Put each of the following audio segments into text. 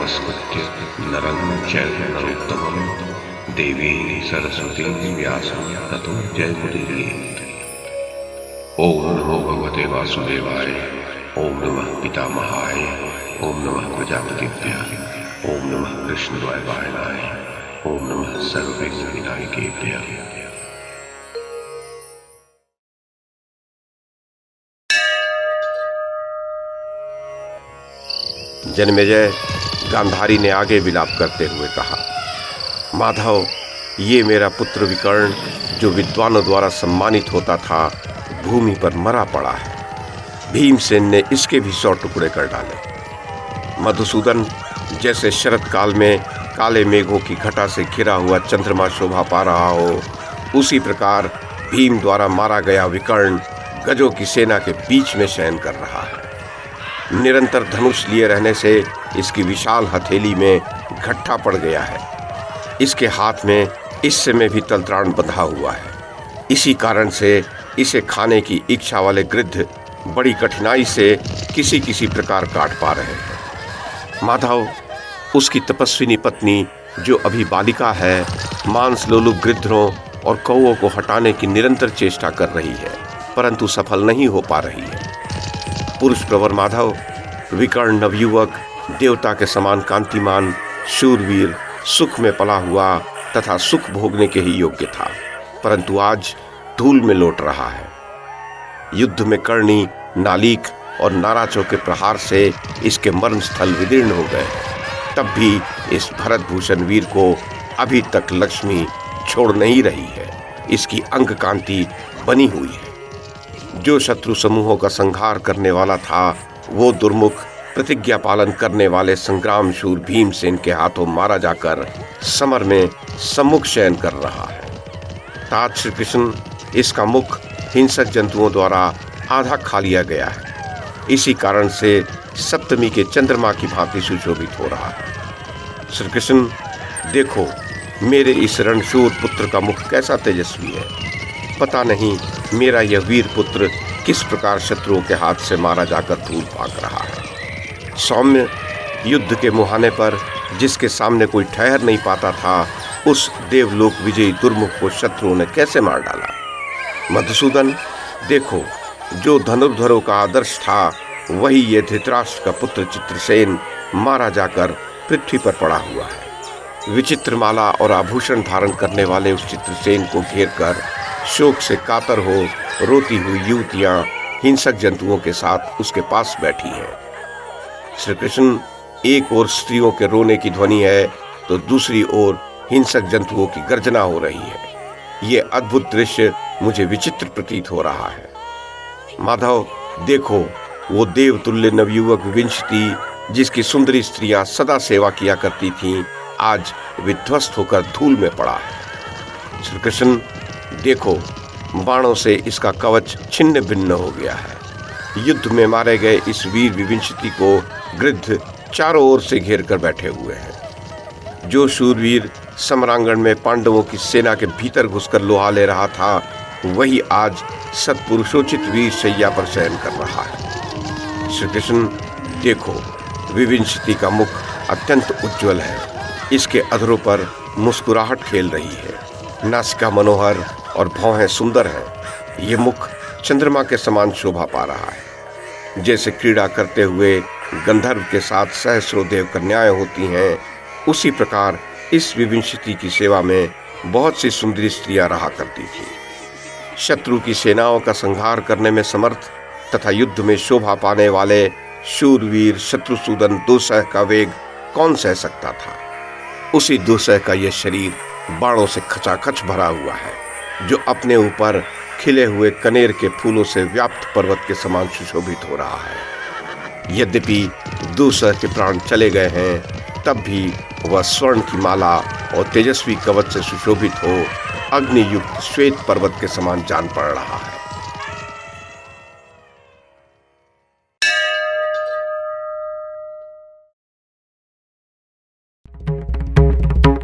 नमस्कृत्य नरं चैव नरोत्तमं देवीं सरस्वतीं व्यासं ततो जयमुदीरयेत्। ओम नमो भगवते वासुदेवाय, ओम नमः पितामहाय, ओम नमः प्रजापतिभ्यः, ओम नमः कृष्णद्वैपायनाय, ओम नमः सर्वविघ्नविनायकेभ्यः। जन्मेजय, गांधारी ने आगे विलाप करते हुए कहा, माधव, ये मेरा पुत्र विकर्ण जो विद्वानों द्वारा सम्मानित होता था, भूमि पर मरा पड़ा है। भीमसेन ने इसके भी 100 टुकड़े कर डाले। मधुसूदन, जैसे शरत काल में काले मेघों की घटा से घिरा हुआ चंद्रमा शोभा पा रहा हो, उसी प्रकार भीम द्वारा मारा गया विकर्ण गजों की सेना के बीच में शयन कर रहा है। निरंतर धनुष लिए रहने से इसकी विशाल हथेली में गट्ठा पड़ गया है। इसके हाथ में इस समय भी तलत्राण बंधा हुआ है। इसी कारण से इसे खाने की इच्छा वाले गिद्ध बड़ी कठिनाई से किसी किसी प्रकार काट पा रहे हैं। माधव, उसकी तपस्विनी पत्नी जो अभी बालिका है, मांस लोलुप गिद्धों और कौओं को हटाने की निरंतर चेष्टा कर रही है, परंतु सफल नहीं हो पा रही है। पुरुष प्रवर माधव, विकर्ण नवयुवक देवता के समान कांतिमान, शूरवीर, सुख में पला हुआ तथा सुख भोगने के ही योग्य था, परंतु आज धूल में लौट रहा है। युद्ध में कर्णी, नालीक और नाराचों के प्रहार से इसके मरण स्थल विदीर्ण हो गए। तब भी इस भरतभूषण वीर को अभी तक लक्ष्मी छोड़ नहीं रही है। इसकी अंग कांति बनी हुई है। जो शत्रु समूहों का संहार करने वाला था, वो दुर्मुख प्रतिज्ञा पालन करने वाले संग्राम शूर भीमसेन के हाथों मारा जाकर समर में सम्मुख शयन कर रहा है। तात श्री कृष्ण, इसका मुख हिंसक जंतुओं द्वारा आधा खा लिया गया है। इसी कारण से सप्तमी के चंद्रमा की भांति सुशोभित हो रहा है। श्री कृष्ण, देखो मेरे इस रणशूर पुत्र का मुख कैसा तेजस्वी है। पता नहीं मेरा यह वीर पुत्र किस प्रकार शत्रुओं के हाथ से मारा जाकर धूल पाक रहा है। सौम्य, युद्ध के मुहाने पर जिसके सामने कोई ठहर नहीं पाता था, उस देवलोक विजयी दुर्मुख को शत्रुओं ने कैसे मार डाला। मधुसूदन, देखो जो धनुर्धरों का आदर्श था, वही ये धृतराष्ट्र का पुत्र चित्रसेन मारा जाकर पृथ्वी पर पड़ा हुआ है। विचित्र माला और आभूषण धारण करने वाले उस चित्रसेन को घेर कर शोक से कातर हो रोती हुई युवतियां हिंसक जंतुओं के साथ उसके पास बैठी हैं। श्री कृष्ण, एक ओर स्त्रियों के रोने की ध्वनि है, तो दूसरी ओर हिंसक जंतुओं की गर्जना हो रही है। ये अद्भुत दृश्य मुझे विचित्र प्रतीत हो रहा है। माधव, देखो वो देवतुल्य नवयुवक विंशति, जिसकी सुंदरी स्त्रियां सदा सेवा किया करती थीं, आज विध्वस्त होकर धूल में पड़ा है। श्री कृष्ण, देखो बाणों से इसका कवच छिन्न भिन्न हो गया है। युद्ध में मारे गए इस वीर विविंशति को गिद्ध चारों ओर से घेर कर बैठे हुए हैं। जो शूरवीर समरांगण में पांडवों की सेना के भीतर घुसकर लोहा ले रहा था, वही आज सत्पुरुषोचित वीर शैया पर शयन कर रहा है। श्री कृष्ण, देखो विविंशति का मुख अत्यंत उज्ज्वल है। इसके अधरों पर मुस्कुराहट खेल रही है। नासिका मनोहर और भौहें सुंदर हैं। ये मुख चंद्रमा के समान शोभा पा रहा है। जैसे क्रीड़ा करते हुए गंधर्व के साथ सहस्रों देव कन्याएं होती हैं, उसी प्रकार इस विविंशति की सेवा में बहुत सी सुंदरी स्त्रियां रहा करती थीं। शत्रु की सेनाओं का संहार करने में समर्थ तथा युद्ध में शोभा पाने वाले शूरवीर शत्रुसूदन दुस्सह का वेग कौन सह सकता था। उसी दुस्सह का यह शरीर बाणों से खचाखच भरा हुआ है, जो अपने ऊपर खिले हुए कनेर के फूलों से व्याप्त पर्वत के समान सुशोभित हो रहा है। यद्यपि दुस्सह के प्राण चले गए हैं, तब भी वह स्वर्ण की माला और तेजस्वी कवच से सुशोभित हो अग्नियुक्त श्वेत पर्वत के समान जान पड़ रहा है।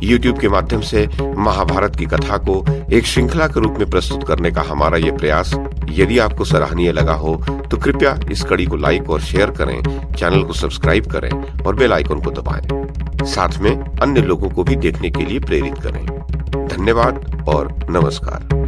YouTube के माध्यम से महाभारत की कथा को एक श्रृंखला के रूप में प्रस्तुत करने का हमारा ये प्रयास यदि आपको सराहनीय लगा हो तो कृपया इस कड़ी को लाइक और शेयर करें, चैनल को सब्सक्राइब करें और बेल आइकन को दबाएं। साथ में अन्य लोगों को भी देखने के लिए प्रेरित करें। धन्यवाद और नमस्कार।